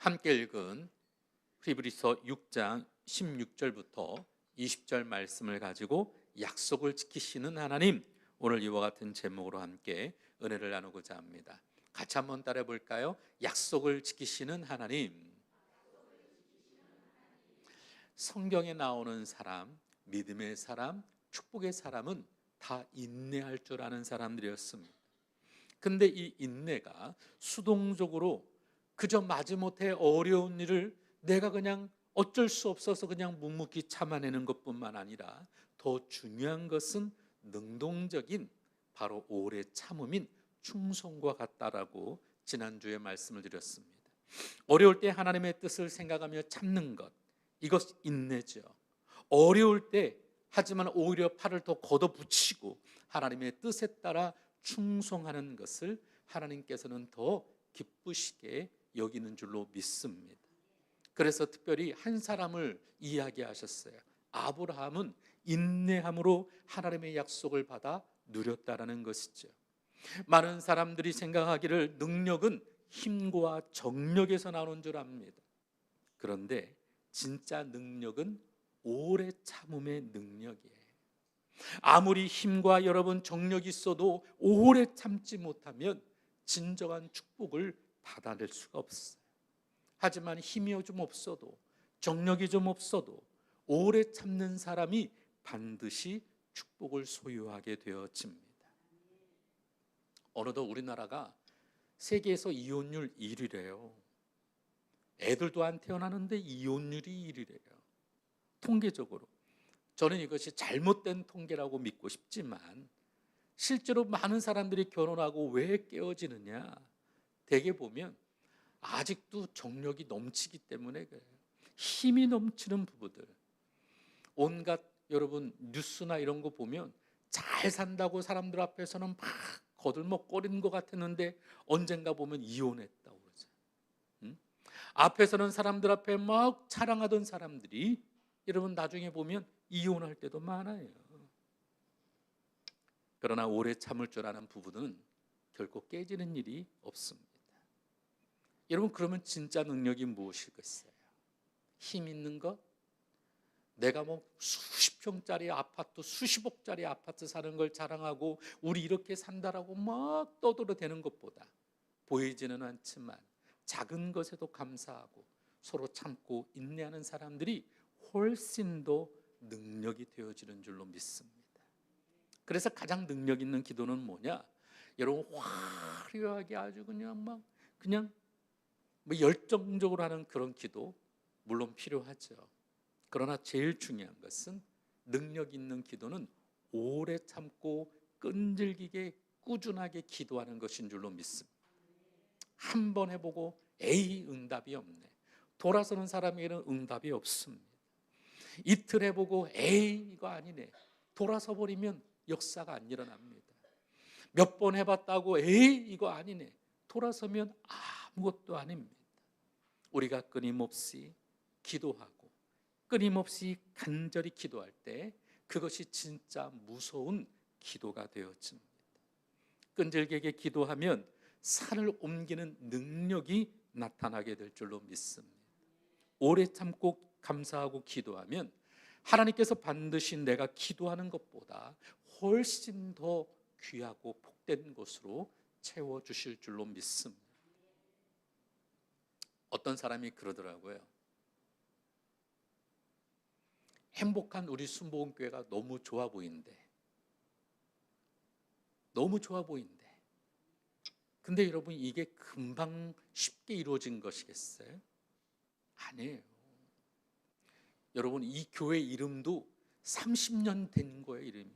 함께 읽은 히브리서 6장 16절부터 20절 말씀을 가지고 약속을 지키시는 하나님, 오늘 이와 같은 제목으로 함께 은혜를 나누고자 합니다. 같이 한번 따라해 볼까요? 약속을 지키시는 하나님. 성경에 나오는 사람, 믿음의 사람, 축복의 사람은 다 인내할 줄 아는 사람들이었습니다. 근데 이 인내가 수동적으로 그저 마지못해 어려운 일을 내가 그냥 어쩔 수 없어서 그냥 묵묵히 참아내는 것뿐만 아니라 더 중요한 것은 능동적인 바로 오래 참음인 충성과 같다라고 지난주에 말씀을 드렸습니다. 어려울 때 하나님의 뜻을 생각하며 참는 것, 이것 인내죠. 어려울 때 하지만 오히려 팔을 더 걷어붙이고 하나님의 뜻에 따라 충성하는 것을 하나님께서는 더 기쁘시게 여기는 줄로 믿습니다. 그래서 특별히 한 사람을 이야기하셨어요. 아브라함은 인내함으로 하나님의 약속을 받아 누렸다라는 것이죠. 많은 사람들이 생각하기를 능력은 힘과 정력에서 나오는 줄 압니다. 그런데 진짜 능력은 오래 참음의 능력이에요. 아무리 힘과 여러분 정력이 있어도 오래 참지 못하면 진정한 축복을 받아낼 수가 없어요. 하지만 힘이 좀 없어도 정력이 좀 없어도 오래 참는 사람이 반드시 축복을 소유하게 되어집니다. 어느덧 우리나라가 세계에서 이혼율 1위래요. 애들도 안 태어나는데 이혼율이 1위래요. 통계적으로 저는 이것이 잘못된 통계라고 믿고 싶지만 실제로 많은 사람들이 결혼하고 왜 깨어지느냐, 대개 보면 아직도 정력이 넘치기 때문에 그래요. 힘이 넘치는 부부들, 온갖 여러분 뉴스나 이런 거 보면 잘 산다고 사람들 앞에서는 막 거들먹거리는 것 같았는데 언젠가 보면 이혼했다고 그러죠. 앞에서는 사람들 앞에 막 자랑하던 사람들이 여러분 나중에 보면 이혼할 때도 많아요. 그러나 오래 참을 줄 아는 부부는 결코 깨지는 일이 없습니다. 여러분, 그러면 진짜 능력이 무엇이겠어요? 힘 있는 것? 내가 뭐 수십 평짜리 아파트, 수십억짜리 아파트 사는 걸 자랑하고 우리 이렇게 산다라고 막 떠들어대는 것보다 보이지는 않지만 작은 것에도 감사하고 서로 참고 인내하는 사람들이 훨씬 더 능력이 되어지는 줄로 믿습니다. 그래서 가장 능력 있는 기도는 뭐냐? 여러분, 화려하게 아주 그냥 열정적으로 하는 그런 기도 물론 필요하죠. 그러나 제일 중요한 것은 능력 있는 기도는 오래 참고 끈질기게 꾸준하게 기도하는 것인 줄로 믿습니다. 한 번 해보고 에이 응답이 없네, 돌아서는 사람에게는 응답이 없습니다. 이틀 해보고 에이 이거 아니네, 돌아서 버리면 역사가 안 일어납니다. 몇 번 해봤다고 에이 이거 아니네, 돌아서면 아무것도 아닙니다. 우리가 끊임없이 기도하고 끊임없이 간절히 기도할 때 그것이 진짜 무서운 기도가 되어집니다. 끈질기게 기도하면 산을 옮기는 능력이 나타나게 될 줄로 믿습니다. 오래 참고 감사하고 기도하면 하나님께서 반드시 내가 기도하는 것보다 훨씬 더 귀하고 복된 것으로 채워주실 줄로 믿습니다. 어떤 사람이 그러더라고요. 행복한 우리 순복음교회가 너무 좋아 보이는데, 근데 여러분, 이게 금방 쉽게 이루어진 것이겠어요? 아니에요. 여러분, 이 교회 이름도 30년 된 거예요, 이름이.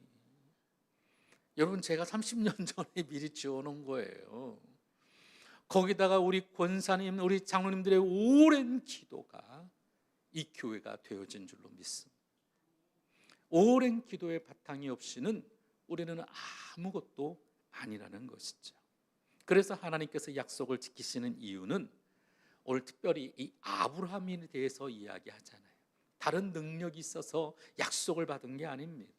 여러분, 제가 30년 전에 미리 지어놓은 거예요. 거기다가 우리 권사님, 우리 장로님들의 오랜 기도가 이 교회가 되어진 줄로 믿습니다. 오랜 기도의 바탕이 없이는 우리는 아무것도 아니라는 것이죠. 그래서 하나님께서 약속을 지키시는 이유는 오늘 특별히 이 아브라함에 대해서 이야기하잖아요. 다른 능력이 있어서 약속을 받은 게 아닙니다.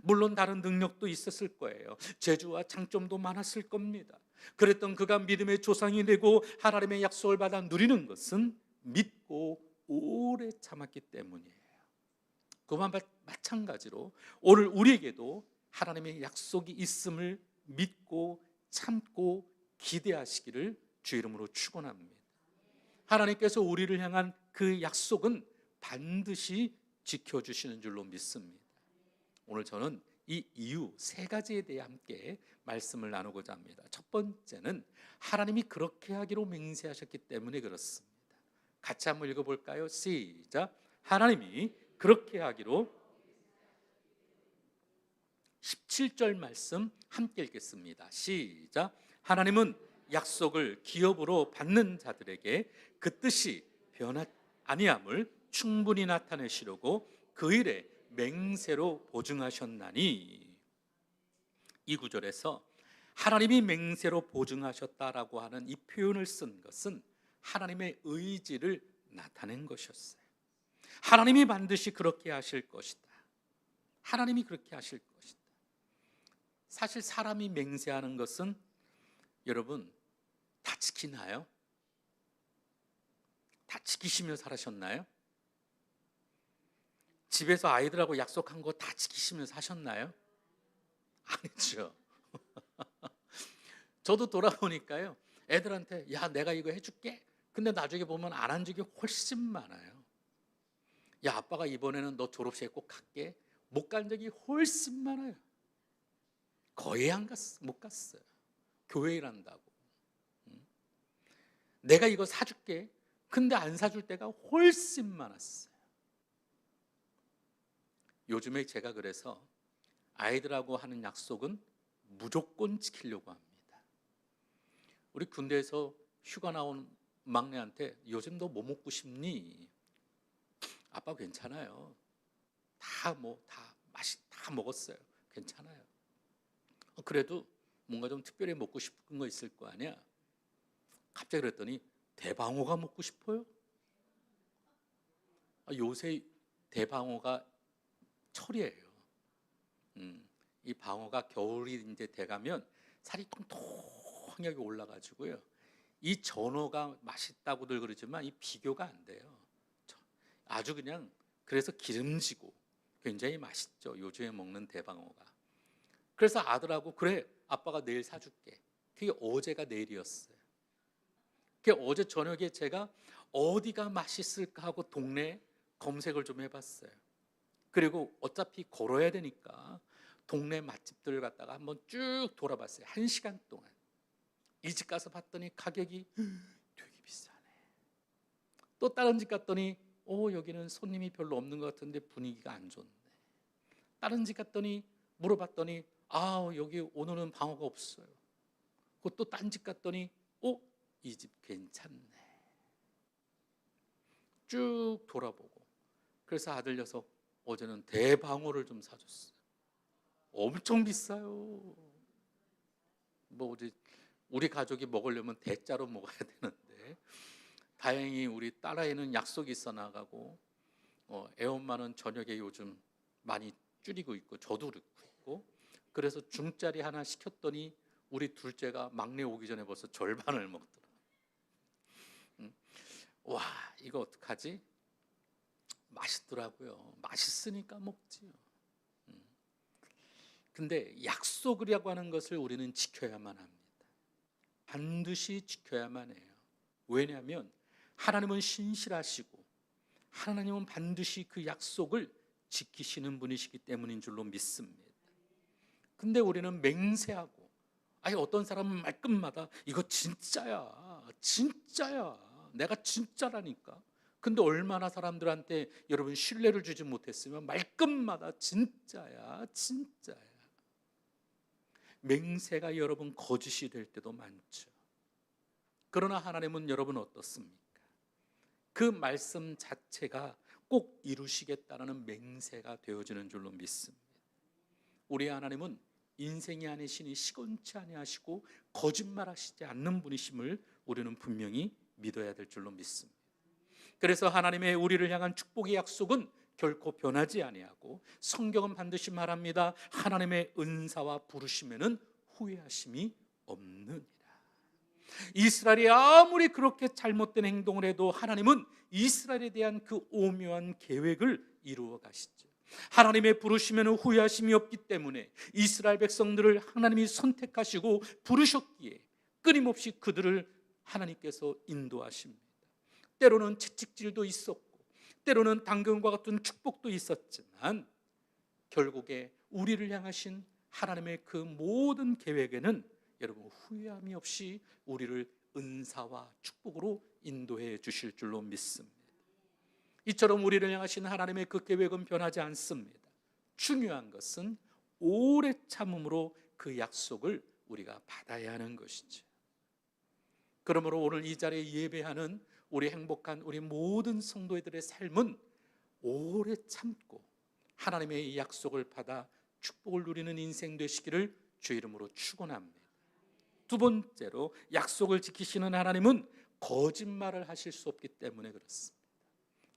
물론 다른 능력도 있었을 거예요. 재주와 장점도 많았을 겁니다. 그랬던 그가 믿음의 조상이 되고 하나님의 약속을 받아 누리는 것은 믿고 오래 참았기 때문이에요. 그와 마찬가지로 오늘 우리에게도 하나님의 약속이 있음을 믿고 참고 기대하시기를 주 이름으로 축원합니다. 하나님께서 우리를 향한 그 약속은 반드시 지켜주시는 줄로 믿습니다. 오늘 저는 이 이유 세 가지에 대해 함께 말씀을 나누고자 합니다. 첫 번째는 하나님이 그렇게 하기로 맹세하셨기 때문에 그렇습니다. 같이 한번 읽어볼까요? 시작. 하나님이 그렇게 하기로. 17절 말씀 함께 읽겠습니다. 시작. 하나님은 약속을 기업으로 받는 자들에게 그 뜻이 변하지 아니함을 충분히 나타내시려고 그 일에 맹세로 보증하셨나니. 이 구절에서 하나님이 맹세로 보증하셨다라고 하는 이 표현을 쓴 것은 하나님의 의지를 나타낸 것이었어요. 하나님이 반드시 그렇게 하실 것이다. 하나님이 그렇게 하실 것이다. 사실 사람이 맹세하는 것은 여러분 다 지키나요? 다 지키시며 살으셨나요? 집에서 아이들하고 약속한 거 다 지키시며 사셨나요? 아니죠. 저도 돌아보니까요, 애들한테 야 내가 이거 해줄게. 근데 나중에 보면 안 한 적이 훨씬 많아요. 야 아빠가 이번에는 너 졸업식에 꼭 갈게. 못 간 적이 훨씬 많아요. 거의 못 갔어요. 교회 일한다고. 내가 이거 사줄게. 근데 안 사줄 때가 훨씬 많았어요. 요즘에 제가 그래서 아이들하고 하는 약속은 무조건 지키려고 합니다. 우리 군대에서 휴가 나온 막내한테 요즘 너 뭐 먹고 싶니? 아빠 괜찮아요. 다 먹었어요. 괜찮아요. 그래도 뭔가 좀 특별히 먹고 싶은 거 있을 거 아니야. 갑자기 그랬더니 대방어가 먹고 싶어요? 요새 대방어가 철이에요. 이 방어가 겨울이 이제 돼가면 살이 통통하게 올라가지고요. 이 전어가 맛있다고들 그러지만 이 비교가 안 돼요. 아주 그냥 그래서 기름지고 굉장히 맛있죠. 요즘에 먹는 대방어가. 그래서 아들하고 그래 아빠가 내일 사줄게. 그게 어제가 내일이었어요. 그게 어제 저녁에 제가 어디가 맛있을까 하고 동네에 검색을 좀 해봤어요. 그리고 어차피 걸어야 되니까 동네 맛집들 갔다가 한번 쭉 돌아봤어요. 1시간 동안. 이 집 가서 봤더니 가격이 되게 비싸네. 또 다른 집 갔더니 여기는 손님이 별로 없는 것 같은데 분위기가 안 좋네. 다른 집 갔더니 물어봤더니 여기 오늘은 방어가 없어요. 또 딴 집 갔더니 이 집 괜찮네. 쭉 돌아보고 그래서 아들 녀석 어제는 대방어를 좀 사줬어요. 엄청 비싸요. 우리 가족이 먹으려면 대짜로 먹어야 되는데 다행히 우리 딸아이는 약속이 있어 나가고 애엄마는 저녁에 요즘 많이 줄이고 있고 저도 그렇고 있고 그래서 중짜리 하나 시켰더니 우리 둘째가 막내 오기 전에 벌써 절반을 먹더라. 와 이거 어떡하지? 맛있더라고요. 맛있으니까 먹지요. 근데 약속이라고 하는 것을 우리는 지켜야만 합니다. 반드시 지켜야만 해요. 왜냐하면 하나님은 신실하시고 하나님은 반드시 그 약속을 지키시는 분이시기 때문인 줄로 믿습니다. 근데 우리는 맹세하고 어떤 사람은 말끝마다 이거 진짜야 진짜야 내가 진짜라니까. 근데 얼마나 사람들한테 여러분 신뢰를 주지 못했으면 말끝마다 진짜야 진짜야. 맹세가 여러분 거짓이 될 때도 많죠. 그러나 하나님은 여러분 어떻습니까? 그 말씀 자체가 꼭 이루시겠다는 맹세가 되어지는 줄로 믿습니다. 우리 하나님은 인생이 아니시니 시건치 아니하시고 거짓말하시지 않는 분이심을 우리는 분명히 믿어야 될 줄로 믿습니다. 그래서 하나님의 우리를 향한 축복의 약속은 결코 변하지 아니하고 성경은 반드시 말합니다. 하나님의 은사와 부르심에는 후회하심이 없느니라. 이스라엘이 아무리 그렇게 잘못된 행동을 해도 하나님은 이스라엘에 대한 그 오묘한 계획을 이루어 가시죠. 하나님의 부르시면 후회하심이 없기 때문에 이스라엘 백성들을 하나님이 선택하시고 부르셨기에 끊임없이 그들을 하나님께서 인도하십니다. 때로는 채찍질도 있었고 때로는 당근과 같은 축복도 있었지만 결국에 우리를 향하신 하나님의 그 모든 계획에는 여러분 후회함이 없이 우리를 은사와 축복으로 인도해 주실 줄로 믿습니다. 이처럼 우리를 향하신 하나님의 그 계획은 변하지 않습니다. 중요한 것은 오래 참음으로 그 약속을 우리가 받아야 하는 것이죠. 그러므로 오늘 이 자리에 예배하는 우리 행복한 우리 모든 성도들의 삶은 오래 참고 하나님의 이 약속을 받아 축복을 누리는 인생 되시기를 주 이름으로 축원합니다. 두 번째로 약속을 지키시는 하나님은 거짓말을 하실 수 없기 때문에 그렇습니다.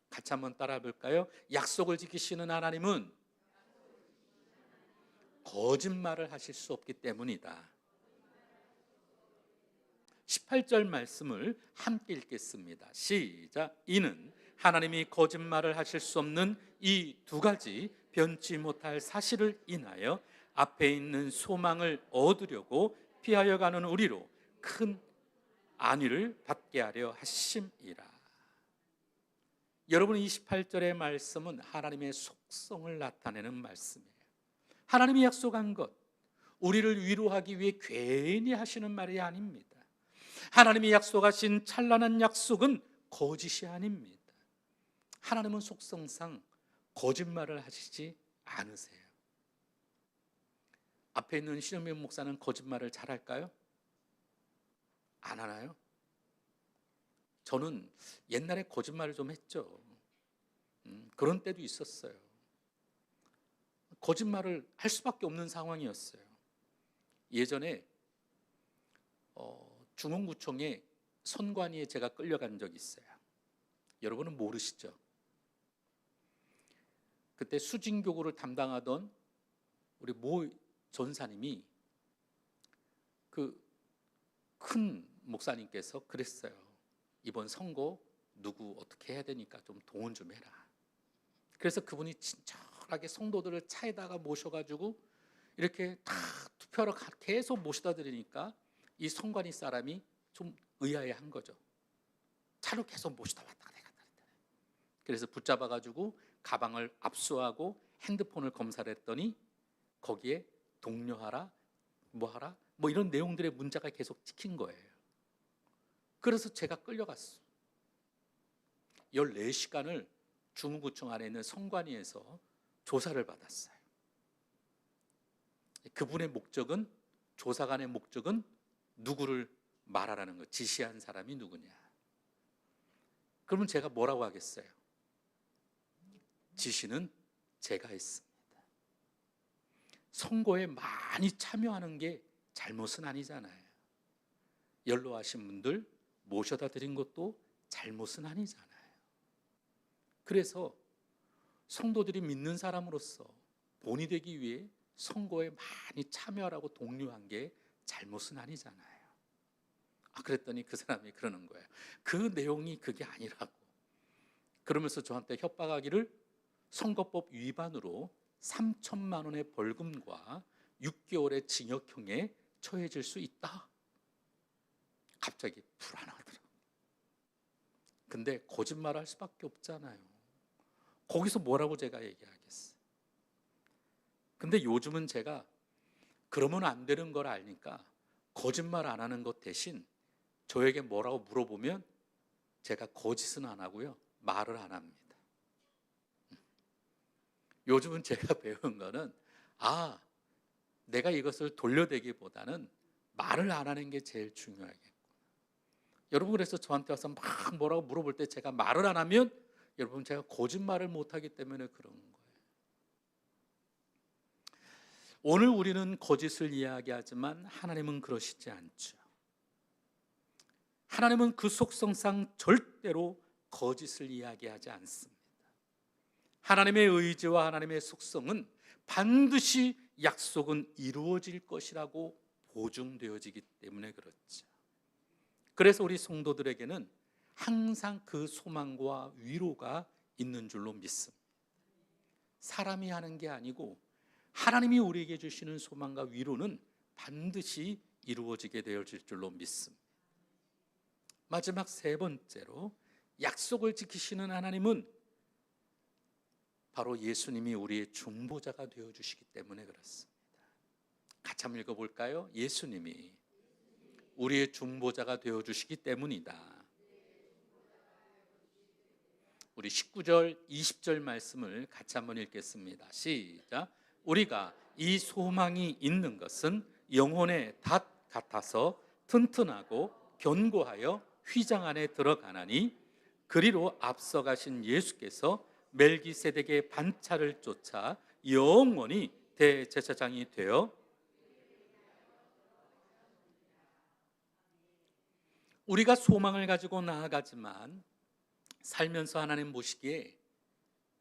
같이 한번 따라해 볼까요? 약속을 지키시는 하나님은 거짓말을 하실 수 없기 때문이다. 18절 말씀을 함께 읽겠습니다. 시작. 이는 하나님이 거짓말을 하실 수 없는 이 두 가지 변치 못할 사실을 인하여 앞에 있는 소망을 얻으려고 피하여 가는 우리로 큰 안위를 받게 하려 하심이라. 여러분, 28절의 말씀은 하나님의 속성을 나타내는 말씀이에요. 하나님이 약속한 것, 우리를 위로하기 위해 괜히 하시는 말이 아닙니다. 하나님이 약속하신 찬란한 약속은 거짓이 아닙니다. 하나님은 속성상 거짓말을 하시지 않으세요. 앞에 있는 신영민 목사는 거짓말을 잘할까요? 안 하나요? 저는 옛날에 거짓말을 좀 했죠. 그런 때도 있었어요. 거짓말을 할 수밖에 없는 상황이었어요. 예전에 중흥구청에 선관위에 제가 끌려간 적이 있어요. 여러분은 모르시죠? 그때 수진교구를 담당하던 우리 모 전사님이 그 큰 목사님께서 그랬어요. 이번 선거 누구 어떻게 해야 되니까 좀 동원 좀 해라. 그래서 그분이 친절하게 성도들을 차에다가 모셔가지고 이렇게 다 투표하러 계속 모셔다 드리니까 이 선관위 사람이 좀 의아해한 거죠. 차로 계속 모시다 왔다 갔다. 그래서 붙잡아가지고 가방을 압수하고 핸드폰을 검사를 했더니 거기에 독려하라, 뭐하라, 뭐 이런 내용들의 문자가 계속 찍힌 거예요. 그래서 제가 끌려갔어. 14시간을 중구청 안에 있는 선관위에서 조사를 받았어요. 그분의 목적은, 조사관의 목적은 누구를 말하라는 거, 지시한 사람이 누구냐. 그러면 제가 뭐라고 하겠어요? 지시는 제가 했습니다. 선거에 많이 참여하는 게 잘못은 아니잖아요. 연로하신 분들 모셔다 드린 것도 잘못은 아니잖아요. 그래서 성도들이 믿는 사람으로서 본이 되기 위해 선거에 많이 참여하라고 독려한 게 잘못은 아니잖아요. 그랬더니 그 사람이 그러는 거예요. 그 내용이 그게 아니라고. 그러면서 저한테 협박하기를 선거법 위반으로 3천만 원의 벌금과 6개월의 징역형에 처해질 수 있다. 갑자기 불안하더라고요. 근데 거짓말을 할 수밖에 없잖아요. 거기서 뭐라고 제가 얘기하겠어요. 근데 요즘은 제가 그러면 안 되는 걸 아니까 거짓말 안 하는 것 대신 저에게 뭐라고 물어보면 제가 거짓은 안 하고요, 말을 안 합니다. 요즘은 제가 배운 거는 내가 이것을 돌려대기보다는 말을 안 하는 게 제일 중요하겠구나. 여러분, 그래서 저한테 와서 막 뭐라고 물어볼 때 제가 말을 안 하면 여러분, 제가 거짓말을 못하기 때문에 그런 거예요. 오늘 우리는 거짓을 이야기하지만 하나님은 그러시지 않죠. 하나님은 그 속성상 절대로 거짓을 이야기하지 않습니다. 하나님의 의지와 하나님의 속성은 반드시 약속은 이루어질 것이라고 보증되어지기 때문에 그렇죠. 그래서 우리 성도들에게는 항상 그 소망과 위로가 있는 줄로 믿습니다. 사람이 하는 게 아니고 하나님이 우리에게 주시는 소망과 위로는 반드시 이루어지게 되어질 줄로 믿습니다. 마지막 세 번째로, 약속을 지키시는 하나님은 바로 예수님이 우리의 중보자가 되어주시기 때문에 그렇습니다. 같이 한번 읽어볼까요? 예수님이 우리의 중보자가 되어주시기 때문이다. 우리 19절, 20절 말씀을 같이 한번 읽겠습니다. 시작. 우리가 이 소망이 있는 것은 영혼의 닷 같아서 튼튼하고 견고하여 휘장 안에 들어가나니, 그리로 앞서가신 예수께서 멜기세덱의 반차를 쫓아 영원히 대제사장이 되어 우리가 소망을 가지고 나아가지만 살면서 하나님 보시기에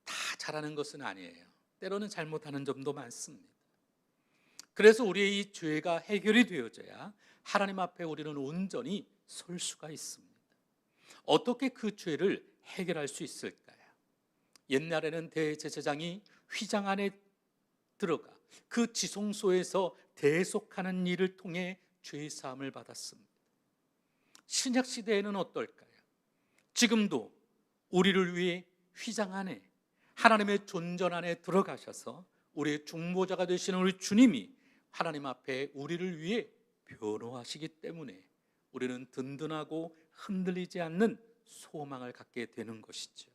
다 잘하는 것은 아니에요. 때로는 잘못하는 점도 많습니다. 그래서 우리의 이 죄가 해결이 되어져야 하나님 앞에 우리는 온전히 설 수가 있습니다. 어떻게 그 죄를 해결할 수 있을까요? 옛날에는 대제사장이 휘장 안에 들어가 그 지성소에서 대속하는 일을 통해 죄 사함을 받았습니다. 신약 시대에는 어떨까요? 지금도 우리를 위해 휘장 안에, 하나님의 존전 안에 들어가셔서 우리의 중보자가 되시는 우리 주님이 하나님 앞에 우리를 위해 변호하시기 때문에 우리는 든든하고 흔들리지 않는 소망을 갖게 되는 것이죠.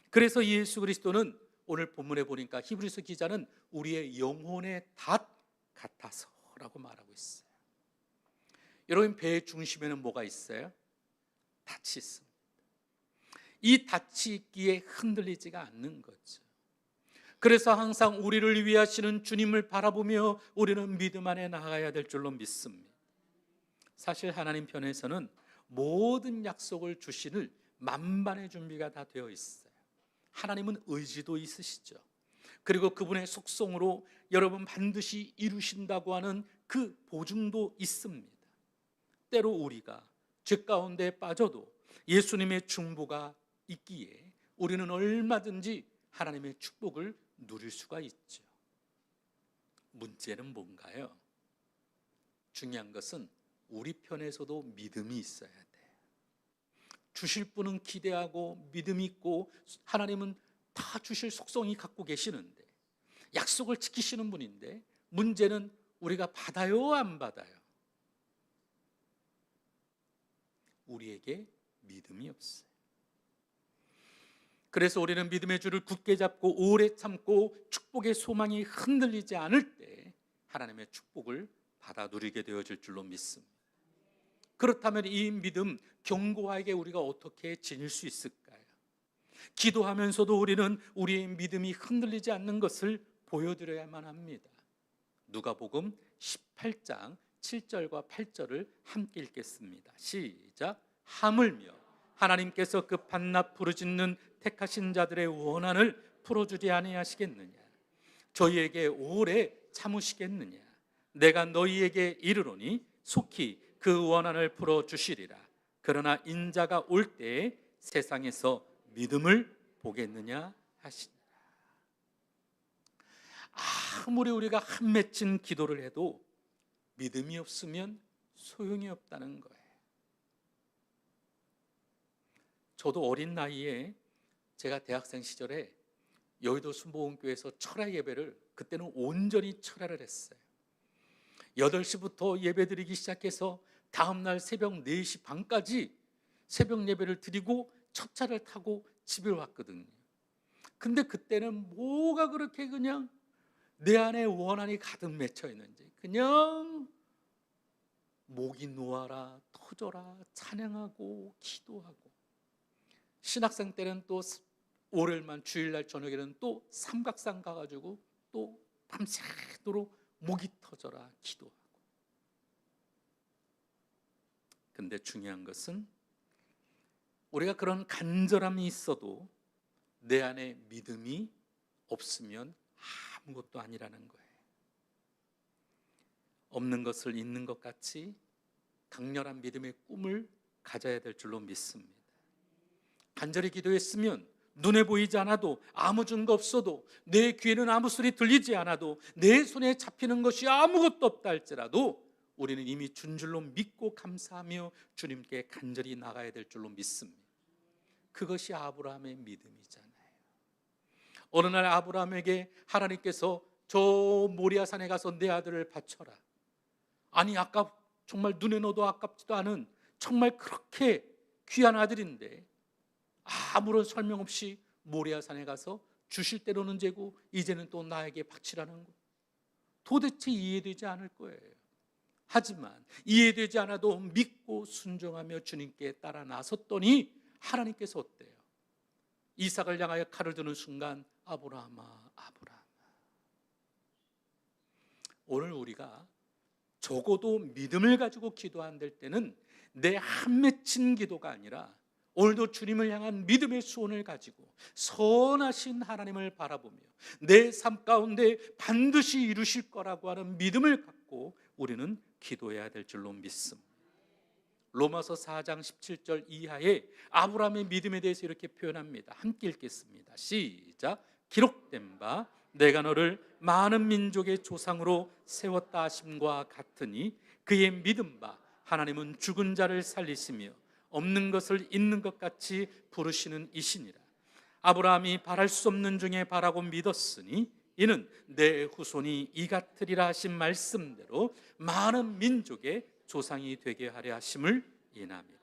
그래서 예수 그리스도는 오늘 본문에 보니까 히브리서 기자는 우리의 영혼의 닷 같아서라고 말하고 있어요. 여러분, 배의 중심에는 뭐가 있어요? 닻이 있습니다. 이 닻이 있기에 흔들리지가 않는 거죠. 그래서 항상 우리를 위하시는 주님을 바라보며 우리는 믿음 안에 나아가야 될 줄로 믿습니다. 사실 하나님 편에서는 모든 약속을 주시는 만반의 준비가 다 되어 있어요. 하나님은 의지도 있으시죠. 그리고 그분의 속성으로 여러분 반드시 이루신다고 하는 그 보증도 있습니다. 때로 우리가 죄 가운데 빠져도 예수님의 중보가 있기에 우리는 얼마든지 하나님의 축복을 누릴 수가 있죠. 문제는 뭔가요? 중요한 것은 우리 편에서도 믿음이 있어야 돼. 주실 분은 기대하고 믿음이 있고 하나님은 다 주실 속성이 갖고 계시는데, 약속을 지키시는 분인데, 문제는 우리가 받아요 안 받아요? 우리에게 믿음이 없어요. 그래서 우리는 믿음의 줄을 굳게 잡고 오래 참고 축복의 소망이 흔들리지 않을 때 하나님의 축복을 받아 누리게 되어질 줄로 믿습니다. 그렇다면 이 믿음 견고하게 우리가 어떻게 지닐 수 있을까요? 기도하면서도 우리는 우리의 믿음이 흔들리지 않는 것을 보여드려야만 합니다. 누가복음 18장 7절과 8절을 함께 읽겠습니다. 시작. 하물며 하나님께서 그 반납 부르짖는 택하신 자들의 원한을 풀어주지 아니하시겠느냐? 저희에게 오래 참으시겠느냐? 내가 너희에게 이르노니 속히 그 원한을 풀어주시리라. 그러나 인자가 올 때에 세상에서 믿음을 보겠느냐 하시니라. 아무리 우리가 한 맺힌 기도를 해도 믿음이 없으면 소용이 없다는 거예요. 저도 어린 나이에 제가 대학생 시절에 여의도 순복음교회에서 철야 예배를, 그때는 온전히 철야를 했어요. 8시부터 예배드리기 시작해서 다음날 새벽 4시 반까지 새벽 예배를 드리고 첫 차를 타고 집에 왔거든요. 근데 그때는 뭐가 그렇게 그냥 내 안에 원한이 가득 맺혀 있는지, 그냥 목이 놓아라, 터져라, 찬양하고 기도하고. 신학생 때는 또 월요일만, 주일날 저녁에는 또 삼각산 가가지고 또 밤새도록 목이 터져라 기도하고. 근데 중요한 것은 우리가 그런 간절함이 있어도 내 안에 믿음이 없으면 아무것도 아니라는 거예요. 없는 것을 있는 것 같이 강렬한 믿음의 꿈을 가져야 될 줄로 믿습니다. 간절히 기도했으면 눈에 보이지 않아도, 아무 증거 없어도, 내 귀에는 아무 소리 들리지 않아도, 내 손에 잡히는 것이 아무것도 없다 할지라도 우리는 이미 준 줄로 믿고 감사하며 주님께 간절히 나가야 될 줄로 믿습니다. 그것이 아브라함의 믿음이잖아요. 어느 날 아브라함에게 하나님께서 저 모리아산에 가서 내 아들을 바쳐라. 아니, 정말 눈에 넣어도 아깝지도 않은 정말 그렇게 귀한 아들인데 아무런 설명 없이 모리아산에 가서 주실 대로는 재고 이제는 또 나에게 바치라는 것, 도대체 이해되지 않을 거예요. 하지만 이해되지 않아도 믿고 순종하며 주님께 따라 나섰더니 하나님께서 어때요? 이삭을 향하여 칼을 드는 순간 아브라함아, 아브라함아. 오늘 우리가 적어도 믿음을 가지고 기도 안 될 때는 내 한 맺힌 기도가 아니라 오늘도 주님을 향한 믿음의 소원을 가지고 선하신 하나님을 바라보며 내 삶 가운데 반드시 이루실 거라고 하는 믿음을 갖고 우리는 기도해야 될 줄로 믿습니다. 로마서 4장 17절 이하에 아브라함의 믿음에 대해서 이렇게 표현합니다. 함께 읽겠습니다. 시작. 기록된 바 내가 너를 많은 민족의 조상으로 세웠다 하심과 같으니 그의 믿음 바 하나님은 죽은 자를 살리시며 없는 것을 있는 것 같이 부르시는 이시니라. 아브라함이 바랄 수 없는 중에 바라고 믿었으니 이는 내 후손이 이 같으리라 하신 말씀대로 많은 민족의 조상이 되게 하려 하심을 인함이라.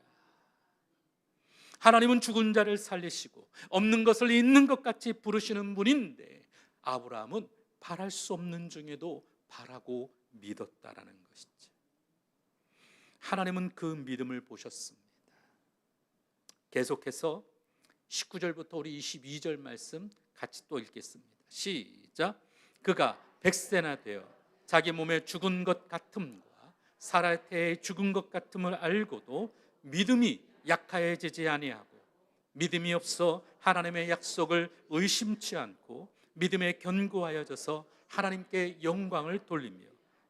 하나님은 죽은 자를 살리시고 없는 것을 있는 것 같이 부르시는 분인데 아브라함은 바랄 수 없는 중에도 바라고 믿었다라는 것이죠. 하나님은 그 믿음을 보셨습니다. 계속해서 19절부터 우리 22절 말씀 같이 또 읽겠습니다. 시작. 그가 100세나 되어 자기 몸에 죽은 것 같음과 사라의 태에 죽은 것 같음을 알고도 믿음이 약하여지지 아니하고 믿음이 없어 하나님의 약속을 의심치 않고 믿음에 견고하여져서 하나님께 영광을 돌리며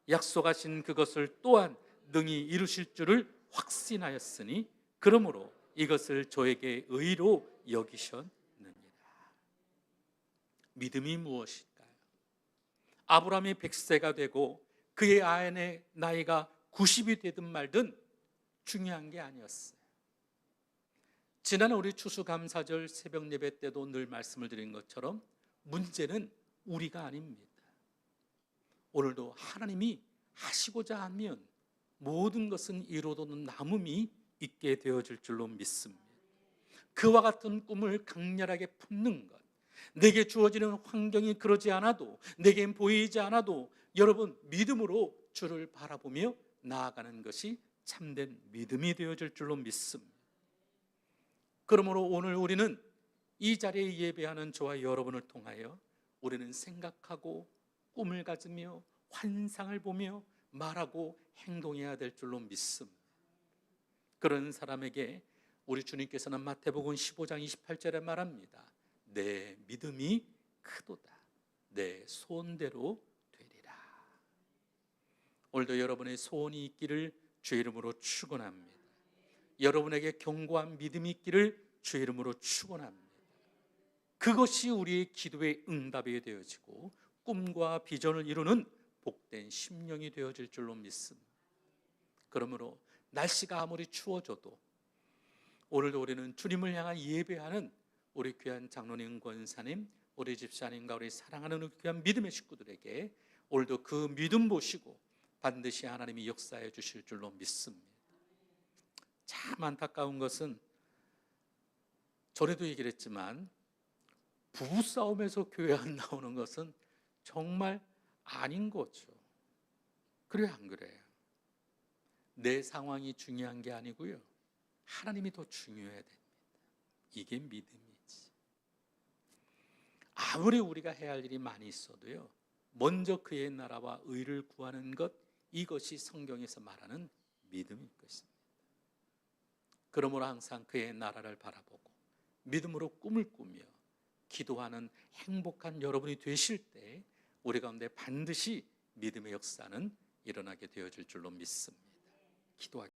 약속하신 그것을 또한 능히 이루실 줄을 확신하였으니 그러므로 이것을 저에게 의로 여기셨느니라. 믿음이 무엇일까요? 아브라함이 100세가 되고 그의 아내의 나이가 90이 되든 말든 중요한 게 아니었어요. 지난 우리 추수감사절 새벽 예배 때도 늘 말씀을 드린 것처럼 문제는 우리가 아닙니다. 오늘도 하나님이 하시고자 하면 모든 것은 이루어도는 남음이 있게 되어질 줄로 믿습니다. 그와 같은 꿈을 강렬하게 품는 것, 내게 주어지는 환경이 그러지 않아도, 내겐 보이지 않아도 여러분 믿음으로 주를 바라보며 나아가는 것이 참된 믿음이 되어질 줄로 믿습니다. 그러므로 오늘 우리는 이 자리에 예배하는 저와 여러분을 통하여 우리는 생각하고 꿈을 가지며 환상을 보며 말하고 행동해야 될 줄로 믿습니다. 그런 사람에게 우리 주님께서는 마태복음 15장 28절에 말합니다. 내 믿음이 크도다. 내 소원대로 되리라. 오늘도 여러분의 소원이 있기를 주의 이름으로 축원합니다. 여러분에게 견고한 믿음이 있기를 주의 이름으로 축원합니다. 그것이 우리의 기도의 응답이 되어지고 꿈과 비전을 이루는 복된 심령이 되어질 줄로 믿습니다. 그러므로 날씨가 아무리 추워져도 오늘도 우리는 주님을 향한 예배하는 우리 귀한 장로님, 권사님, 우리 집사님과 우리 사랑하는 우리 귀한 믿음의 식구들에게 오늘도 그 믿음 보시고 반드시 하나님이 역사해 주실 줄로 믿습니다. 참 안타까운 것은 전에도 얘기를 했지만 부부싸움에서 교회 안 나오는 것은 정말 아닌 거죠. 그래요, 안 그래요? 내 상황이 중요한 게 아니고요, 하나님이 더 중요해야 됩니다. 이게 믿음이지. 아무리 우리가 해야 할 일이 많이 있어도요, 먼저 그의 나라와 의를 구하는 것, 이것이 성경에서 말하는 믿음일 것입니다. 그러므로 항상 그의 나라를 바라보고 믿음으로 꿈을 꾸며 기도하는 행복한 여러분이 되실 때 우리 가운데 반드시 믿음의 역사는 일어나게 되어질 줄로 믿습니다. 기도하겠습니다.